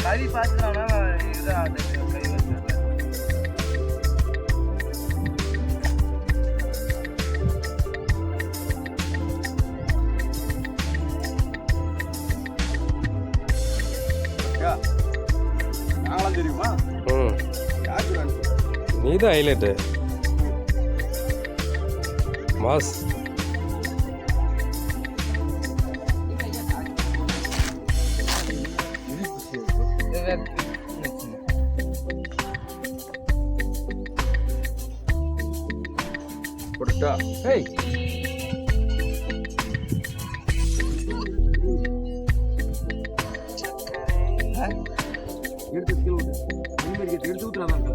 கறி பார்த்துட்டானா இது கறி வச்சு நாங்களாம் தெரியுமா? நீதான் ஹைலைட்டு மாஸ். போட்டா ஏய் எடுத்து எடுத்து ஊத்துறாங்க.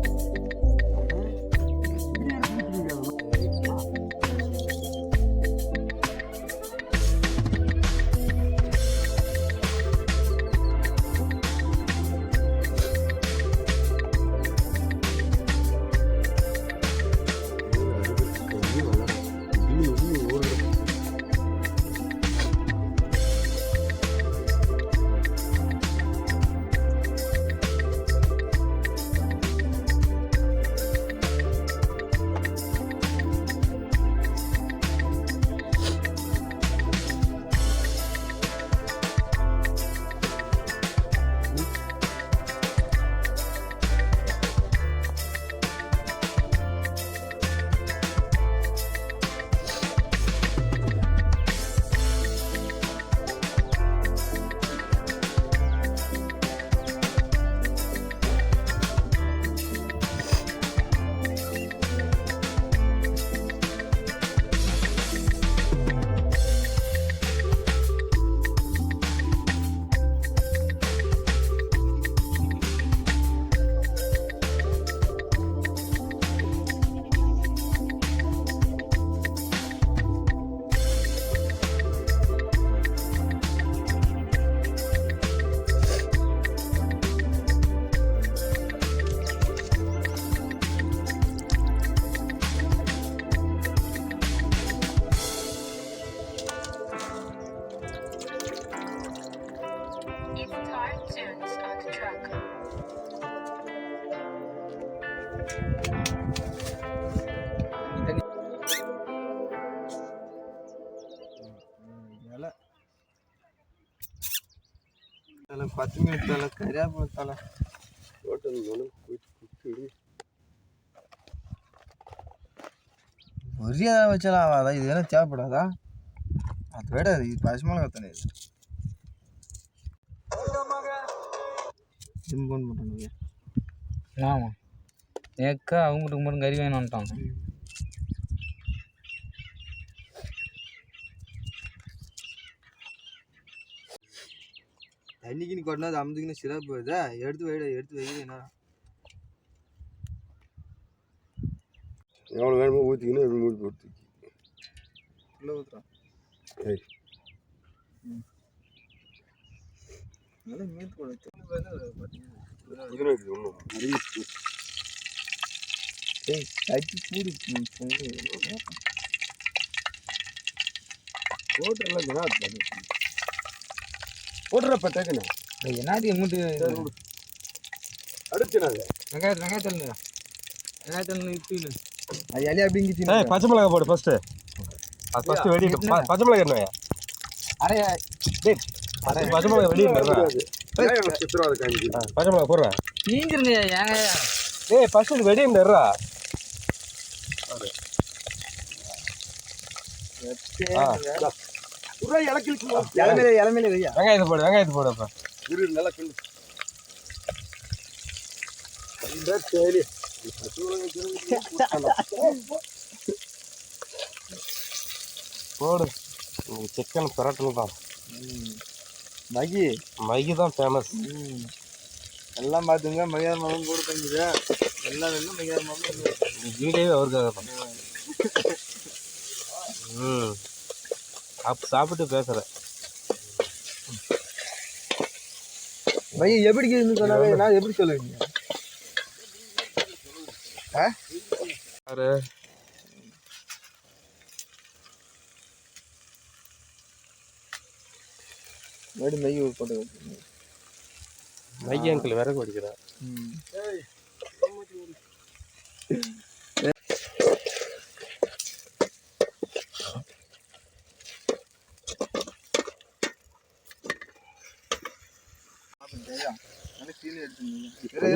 பத்து மினிட் தலை கரியாப்பழ தலை ஹோட்டல் போயிட்டு ஒரே வச்சாலும் ஆகாதா? இது எதுனா தேவைப்படாதா? அதை விட இது பசுமலை கத்தனை இது ஜிம்போன் பண்ணுறானுங்க. ஆமாம் ஏக்கா அவங்களுக்கு மட்டும் கறி வேணும்ட்டாங்க. தண்ணிக்குன்னு கொட்டினா அது அமுதுக்குன்னு சிறப்பு வருதா? எடுத்து வைக்கிறேன். எவ்வளோ வேணுமோ ஊற்றிக்கின்னு எப்படி மூடி போட்டு உள்ளே ஊற்றுறான். நல்லா மீன் கூட கட்டி பூடி போட்டுறலாம் போட்டுறப்ப டக்குன்னு என்னது எங்கிட்டு அடுத்துனாங்க வெங்காயத்தல் இப்போ அது இலையா அப்படிங்க. பச்சை மிளகா போடு ஃபஸ்ட்டு. அது ஃபஸ்ட்டு வெடிட்டு பச்சை மிளகா என்ன அரையா பச்சை மிளகா வெடிட்டு பச்சை மிளகா போடுறேன். தீஞ்சிருங்க ஏங்க. ஏய் ஃபஸ்ட்டு வெடிட்டுறா. இளமையில வையா வெங்காயத்தை போடு அப்போ நல்லா கிண்டு. போடு சிக்கன் பிரட்டல் தான். மகி மைகி தான் ஃபேமஸ். எல்லாம் பார்த்துங்க மையார் மாவும் கூட தங்குது. எல்லாம் வேணும் மையார் மாவும். வீடியோவே அவருக்காக தான். அப்போ சாப்பிட்டு பேசுகிறேன். மைய எப்படி சொன்னாங்க, நான் எப்படி சொல்லுவீங்க? யாரு மறுபடி மைய போட்டு மைகி அங்கிள் விறகு அடிக்கிறார்.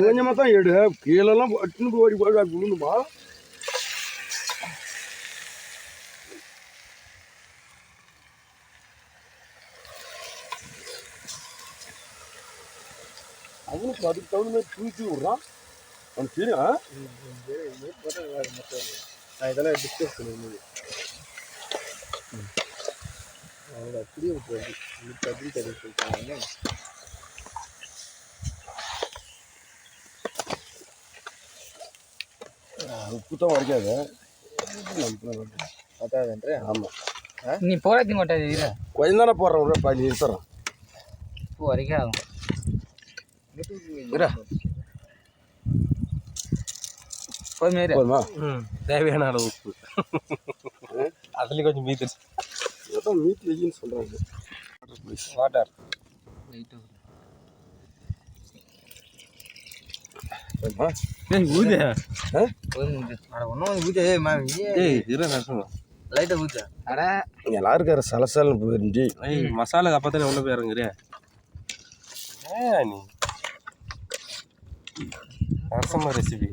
கொஞ்சமா தான் எடு, கீழெல்லாம் ஓடி போய் விழுந்துமா. அவனுக்கு அதுக்கு தகுந்த மாதிரி தூக்கி விடுறான். அவனுக்கு தெரியும். இதெல்லாம் டிஸ்கஸ் பண்ணுவோம். அவங்க அப்படியே விட்டுருவாங்க. அப்படி தடவை சொல்லிட்டாங்க. உப்பு தான் வரைக்காது. அதான்ன்ற ஆமாம், நீ போராத்தி மாட்டாது இல்லை கொஞ்சம் தானே போடுறேன். 15 நிமிஷம் இப்போ வரைக்கும் ஆகும். போதுமே போதுமா? தேவையான அளவு உப்பு. அதுலேயும் கொஞ்சம் மீத்து மீட் வைக்கின்னு சொல்கிறாங்க. வாட்டர் ஊதே. ஒன்றும் ஊற்ற லைட்டாக ஊற்ற. எல்லாம் இருக்கிற சலசலன்னு போயிருந்து மசாலா அப்பத்தானே உள்ள போய் இறங்குறியா நீ? அரசமா ரெசிபி.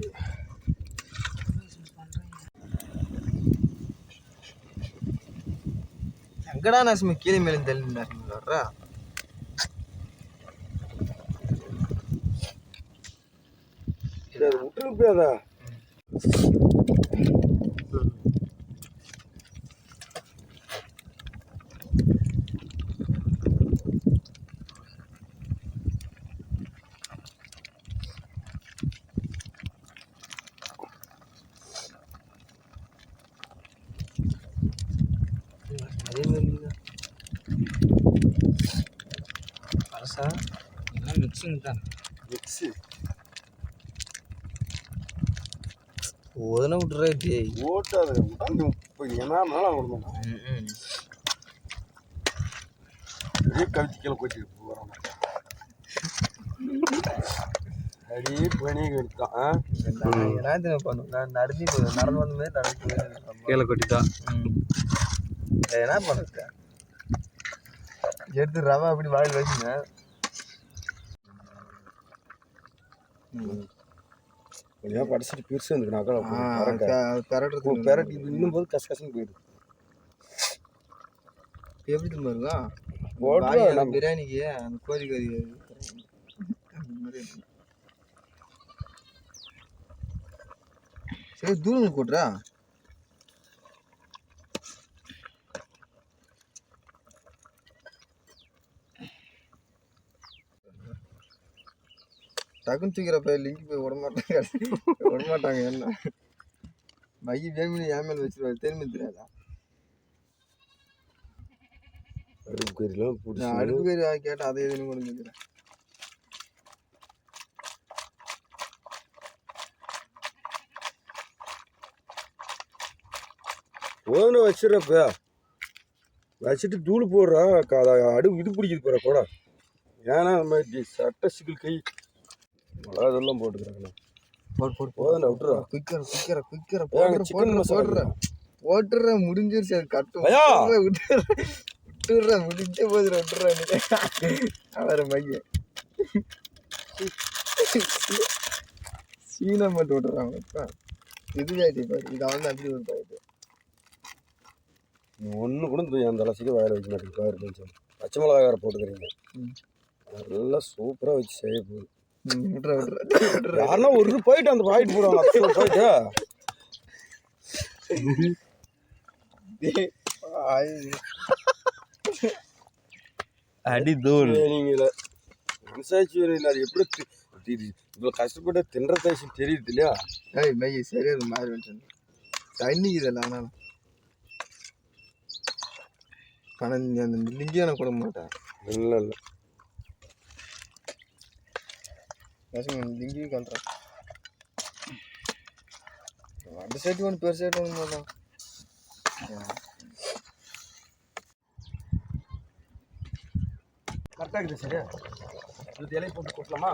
எங்கடா நரசிம்ம கீழே மேலே தள்ளி நரசிம்ம வர்றா? விட்டுருப்பியாதா? அதே மாதிரி அரசா எல்லாம் மிக்சிங் தான். மிக்ஸி ஓதனை விட்டுறா டேய். ஓட்டாது. இப்போ என்ன விடணும். பெரிய கவிச்சிக்கல போயிட்டு போகிறான். அடியே பணி எடுத்தான். என்ன பண்ணும்? நான் நடந்து வந்த மாதிரி நடந்து கீழே கொட்டிட்டா. என்ன பண்ணுறது? எடுத்து ரவை அப்படி வாயில் வச்சுங்க. கொஞ்சம் படிச்சுட்டு பெருசு வந்துருக்கு. பெரட்டு பெரட்டி இன்னும் போது கசகசன்னு போயிடுது. எப்படி திரும்ப இருக்கும்? போட்டு பிரியாணிக்கு அந்த கோழி கறி சரி தூள் கூட்டுறா. டக்குன்னு தூக்கிறப்ப லிங்கி போய் விடமாட்டாங்க. என்ன மைய வேணும்னு என் மேல் வச்சிருவாரு. தெரியுமே தெரியாதா? அடுப்பு கறிலாம் நான் அடுப்பு கறி கேட்டால் அதை எதுன்னு கொண்டு வந்துக்கிறேன். ஓன வச்சிடறப்ப வச்சுட்டு தூள் போடுறா. அடுப்பு இது பிடிக்குது போகிற கூட. ஏன்னா அந்த மாதிரி சட்டை சிக்கல் கை அதெல்லாம் போட்டுக்கிறாங்கண்ணா. போதுண்ணா விட்டுறா. குயிக்கரை சிக்கன் போட்டுற முடிஞ்சிருச்சு. அது கட்டும் விட்டுடுற முடிஞ்ச போது விட்டுறா. அவரை மைய சீனை மட்டும் விட்டுறாங்க. இப்போ இதுவாயிட்டு பாரு. இதை வந்து அப்படி ஒரு பாயிட்டு ஒன்று கூட அந்த அலசிக்க வயலை வைக்க மாட்டேங்குது. சொல்லி பச்சை மிளகாய் வேறு போட்டுக்கிறீங்க. நல்லா சூப்பராக வச்சு செய்ய போகுது. யாருன்னா ஒரு போயிட்டு அந்த பாயிட்டு போடுவாங்க. போயிட்டு அடி தூள் நீங்கள மனசாட்சி இல்லை அது எப்படி இவ்வளோ கஷ்டப்பட்டு தின்ற தாய்ச்சி தெரியுது இல்லையா? ஏய் பை சரியா இருக்கு மாதிரி வந்துட்டு தண்ணி இதெல்லாம் ஆனால் ஆனால் நீ அந்த லிங்கியை நான் கொடுக்க மாட்டேன். இல்லை இல்லை பசங்க லிங்கியும் கல்றேன் அந்த சைட்டு ஒன்று பெரு சைட்டு ஒன்று மாட்டான். கரெக்டாக இருக்குது சரியா? இது இலையை போட்டு கொட்டலாமா?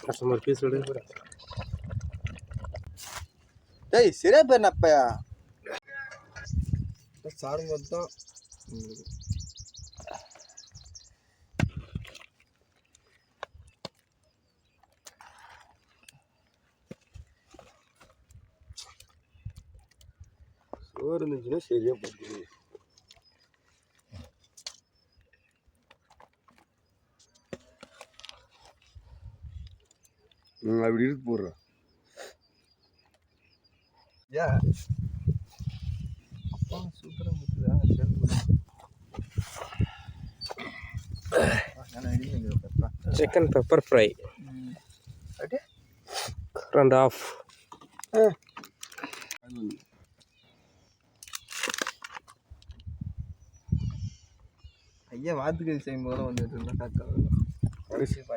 கஸ்டமர் பீஸ் விட டேய் சரியா பேர் நப்பையா சாடும்போது தான் சோறு இருந்துச்சுன்னா சரியா போட்டு அப்படி இருக்கு போடுறேன். அப்பா சூப்பராக முத்துதா சிக்கன் பெப்பர் ஃப்ரை 2.5 ஐயா வாத்துக்கறி செய்யும்போது வந்துட்டு இருந்தா காக்கா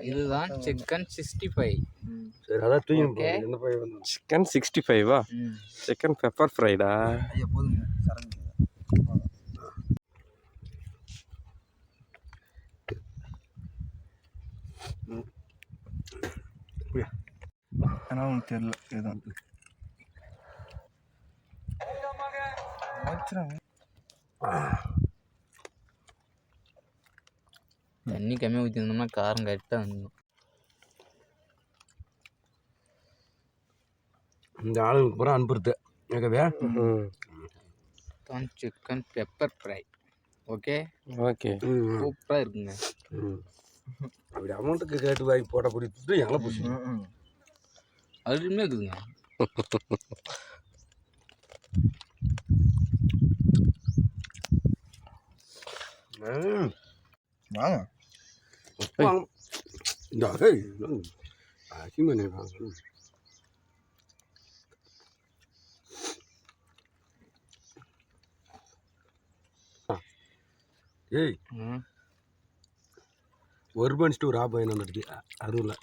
இதுதான் சிக்கன் 65. சரி அதான் தூக்கி என்ன போய் வந்து சிக்கன் 65வா? சிக்கன் பெப்பர் ஃப்ரைடா? ஐயா போதுங்க சரங்க ஆனால் உனக்கு தெரியல இதுதான் தண்ணி கம்மியாக ஊற்றிருந்தோம்னா காரம் கரெக்டாக வந்துடும். இந்த ஆளுங்களுக்கு பூரா அனுப்புறது கேட்கவே தான் chicken pepper fry. Okay okay சூப்பராக இருக்குங்க. அப்படி அமௌண்ட்டுக்கு கேட்டு வாங்கி போட பிடிச்சிட்டு எங்களை பிடிச்சி அருமையாக இருக்குதுங்க. வாங்க இந்த அசிமனை வாங்க. ஏய் ஒரு மணிச்சிட்டு ஒரு ஆப் வாங்கி வந்துடுது அருவில்.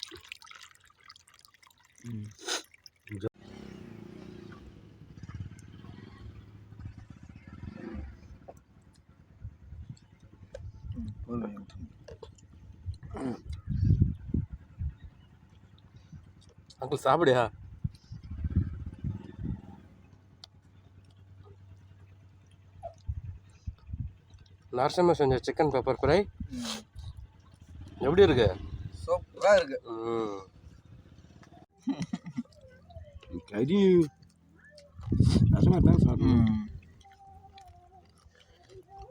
அங்கிள் சாப்பிடியா? நரசிம்ம செஞ்ச சிக்கன் பெப்பர் ஃப்ரை எப்படி இருக்கு? சூப்பராக இருக்கு. கறி ரசமாக தான் சாப்பிடணும்.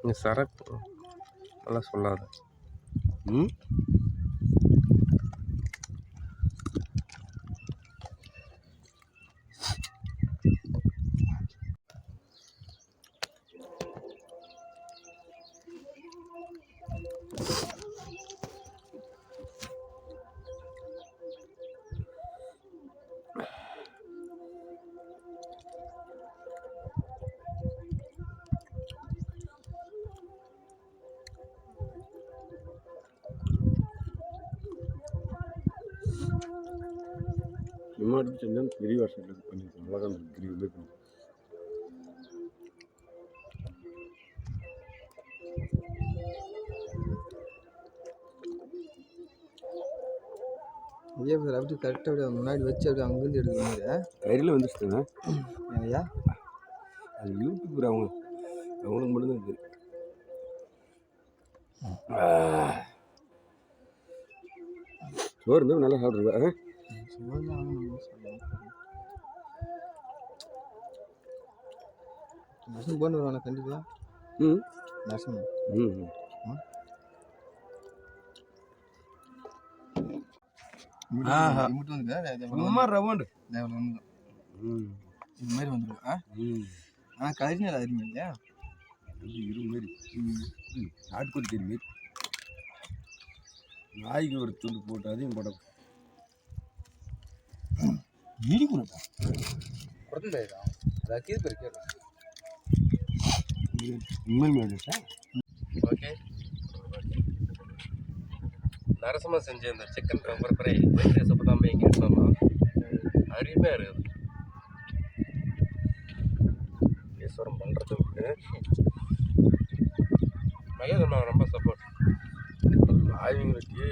நீ சரக்கு நல்லா சொல்லாத. முன்னாடி செஞ்சால் பெரிய வருஷம் பண்ணியிருக்கோம். அழகாக கிரி இருக்கும். ஐயா சார் அப்படி கரெக்டாக அப்படியே முன்னாடி வச்சு அப்படியே அங்கேருந்து எடுக்கணுங்க. கறியில் வந்துச்சுங்க ஐயா அது யூடியூப் அவங்களுக்கு மட்டும்தான் இருக்குது. சோறு இருந்தால் நல்லா சாப்பிட்ருவேன். நர்சிங் போன்னு வருவானே கண்டிப்பாக. நர்சிங் ரவுண்டு இது மாதிரி வந்துடும். ஆனால் கறிஞர் அருமை இல்லையா? இரு மாரி நாட்டுக்கோழி கறி மாரி. நாய்க்கு ஒரு துண்டு போட்டு அதையும் போட இடிக்கணும்டா. உண்மையிலே ஓகே, நரசமாக செஞ்ச இந்த சிக்கன் பெப்பர் ஃப்ரை சப்போ தான் போய் இங்கே எடுத்தோம்னா அருமையாக இருக்குது. ஈஸ்வரம் பண்ணுறதுக்கு மகேந்திரமா ரொம்ப சப்போர்ட். ஆய்வுங்களுக்கு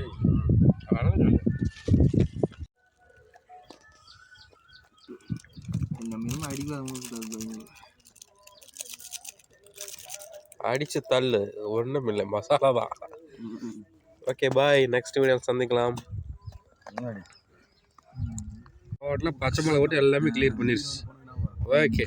இந்த மீன் அடிக்காத அடிச்சு தள்ளு, ஒன்றும் இல்லை, மசாலா தான். ஓகே பாய், நெக்ஸ்ட் வீடியோ சந்திக்கலாம். ஹோட்டலில் பச்சை மிளகா போட்டு எல்லாமே கிளியர் பண்ணிடுச்சு. ஓகே.